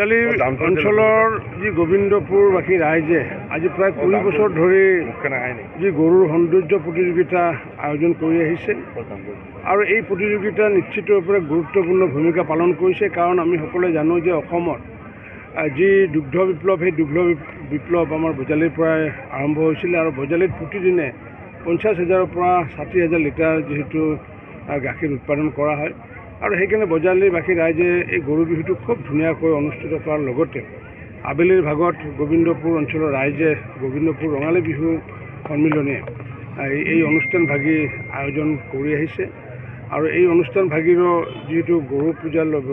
বজালী অঞ্চলৰ যি গোবিন্দপুৰবাসী ৰাইজে আজি প্ৰায় 20 বছৰ ধৰি যি গৰুৰ সৌন্দৰ্য প্ৰতিযোগিতা আয়োজন কৰি আহিছে আৰু এই প্ৰতিযোগিতা নিশ্চিত ৰূপে গুৰুত্বপূৰ্ণ ভূমিকা পালন কৰিছে কাৰণ আমি সকলোৱে জানো যে অসমত যি দুগ্ধ বিপ্লৱ সেই দুগ্ধ বিপ্লৱ আমাৰ বজালীৰ পৰাই আৰম্ভ হৈছিল আৰু বজালীত প্ৰতিদিনে 50,000-ৰ পৰা 60,000 লিটাৰ যিহেতু গাখীৰ উৎপাদন কৰা হয় আৰু সেইকাৰণে বজালীবাসী ৰাইজে এই গৰু বিহুটো খুব ধুনীয়াকৈ অনুষ্ঠিত কৰাৰ লগতে আবেলিৰ ভাগত গোবিন্দপুৰ অঞ্চলৰ ৰাইজে গোবিন্দপুৰ ৰঙালী বিহু সন্মিলনীয়ে এই অনুষ্ঠানভাগী আয়োজন কৰি আহিছে আৰু এই অনুষ্ঠানভাগীৰো যিহেতু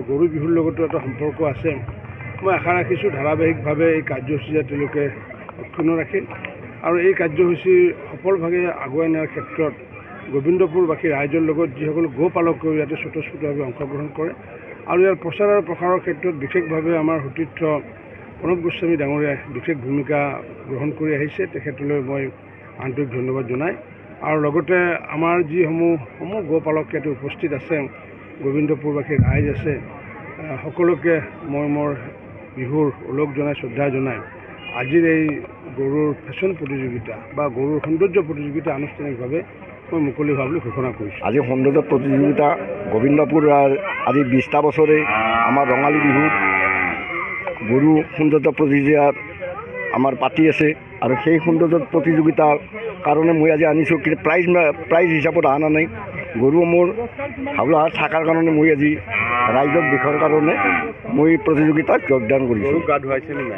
গৰু বিহুৰ লগতো এটা সম্পৰ্ক আছে মই আশা ৰাখিছোঁ ধাৰাবাহিকভাৱে এই কাৰ্যসূচী তেওঁলোকে অক্ষুণ্ণ ৰাখে আৰু এই কাৰ্যসূচী সফলভাৱে আগুৱাই নিয়াৰ ক্ষেত্ৰত গোবিন্দপুৰবাসী ৰাইজৰ লগত যিসকল গোপালকেও ইয়াতে স্বতঃস্ফূৰ্তভাৱে অংশগ্ৰহণ কৰে আৰু ইয়াৰ প্ৰচাৰ আৰু প্ৰসাৰৰ ক্ষেত্ৰত বিশেষভাৱে আমাৰ সতীৰ্থ প্ৰণৱ গোস্বামী ডাঙৰীয়াই বিশেষ ভূমিকা গ্ৰহণ কৰি আহিছে তেখেতলৈ মই আন্তৰিক ধন্যবাদ জনাই আৰু লগতে আমাৰ যিসমূহ গোপালক ইয়াতে উপস্থিত আছে গোবিন্দপুৰবাসী ৰাইজ আছে সকলোকে মই মোৰ বিহুৰ ওলগ জনাই শ্ৰদ্ধা জনাই আজিৰ এই গৰুৰ ফেশ্বন প্ৰতিযোগিতা বা গৰুৰ সৌন্দৰ্য প্ৰতিযোগিতা আনুষ্ঠানিকভাৱে মই মুকলি হোৱা বুলি ঘোষণা কৰিছোঁ। আজি সৌন্দৰ্য প্ৰতিযোগিতা গোবিন্দপুৰ আজি 20টা বছৰে আমাৰ ৰঙালী বিহু গৰু সৌন্দৰ্য প্ৰতিযোগিতাত আমাৰ পাতি আছে আৰু সেই সৌন্দৰ্য প্ৰতিযোগিতাৰ কাৰণে মই আজি আনিছোঁ কিন্তু প্ৰাইজ হিচাপত অহা নাই গৰু মোৰ হাওলাহাট থকাৰ কাৰণে মই আজি ৰাইজক দেখাৰ কাৰণে মই প্ৰতিযোগিতাত যোগদান কৰিছোঁ।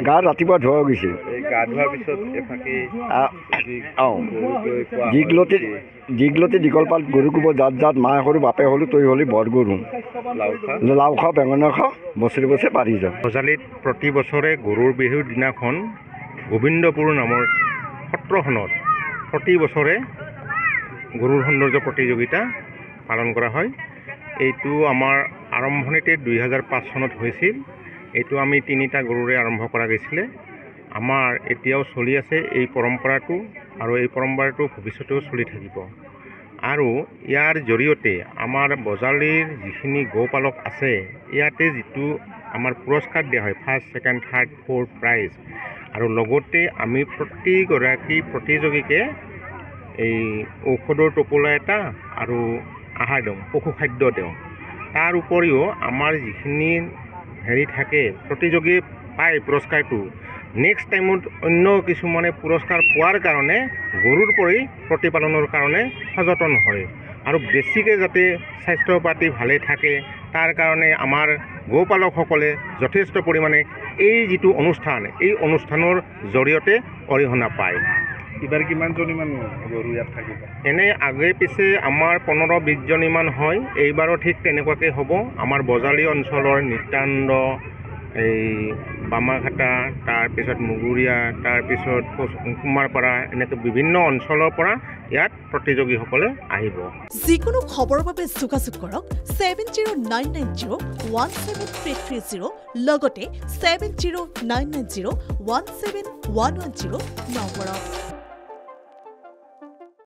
গা ৰাতিপুৱা ধোৱা গৈছে দীঘলতি দীঘলপাত গৰু কোব জাত জাত মাহ সৰু বাপে হ'লো তই হ'লি বৰ গৰু লাও খা বেঙেনা খা বছৰে বছৰে পাৰি যা। বজালীত প্ৰতি বছৰে গৰুৰ বিহুৰ দিনাখন গোবিন্দপুৰ নামৰ সত্ৰখনত প্ৰতি বছৰে গৰুৰ সৌন্দৰ্য প্ৰতিযোগিতা পালন কৰা হয়। এইটো আমাৰ আৰম্ভণিতে 2005 চনত হৈছিল। এইটো আমি 3টা গৰুৰে আৰম্ভ কৰা গৈছিলে। আমাৰ এতিয়াও চলি আছে এই পৰম্পৰাটো আৰু এই পৰম্পৰাটো ভৱিষ্যতেও চলি থাকিব আৰু ইয়াৰ জৰিয়তে আমাৰ বজালীৰ যিখিনি গোপালক আছে ইয়াতে যিটো আমাৰ পুৰস্কাৰ দিয়া হয় first second third fourth prize আৰু লগতে আমি প্ৰতিগৰাকী প্ৰতিযোগীকে এই ঔষধৰ টোপোলা এটা আৰু আহাৰ দিওঁ পশুখাদ্য দিওঁ তাৰ উপৰিও আমাৰ যিখিনি থাকে প্ৰতিযোগী পায় পুৰস্কাৰটো নেক্সট টাইমত অন্য কিছুমানে পুৰস্কাৰ পোৱাৰ কাৰণে গৰুৰ প্ৰতিপালনৰ কাৰণে সচেতন হয় আৰু বেছিকৈ যাতে স্বাস্থ্য পাতি ভালে থাকে তাৰ কাৰণে আমাৰ গোপালকসকলে যথেষ্ট পৰিমাণে এই যিটো অনুষ্ঠান এই অনুষ্ঠানৰ জৰিয়তে অৰিহণা পায়। এইবাৰ কিমানজনীমান গৰু ইয়াত থাকিব? এনে আগে পিছে আমাৰ 15-20 জনীমান হয়। এইবাৰো ঠিক তেনেকুৱাকৈ হ'ব। আমাৰ বজালী অঞ্চলৰ নিত্যানন্দ এই বামাঘাটা তাৰপিছত মুগুৰীয়া তাৰপিছত কুমাৰপাৰা এনেকৈ বিভিন্ন অঞ্চলৰ পৰা ইয়াত প্ৰতিযোগীসকলে আহিব। যিকোনো খবৰৰ বাবে যোগাযোগ কৰক 7099017330 লগতে 7099017110 নম্বৰত।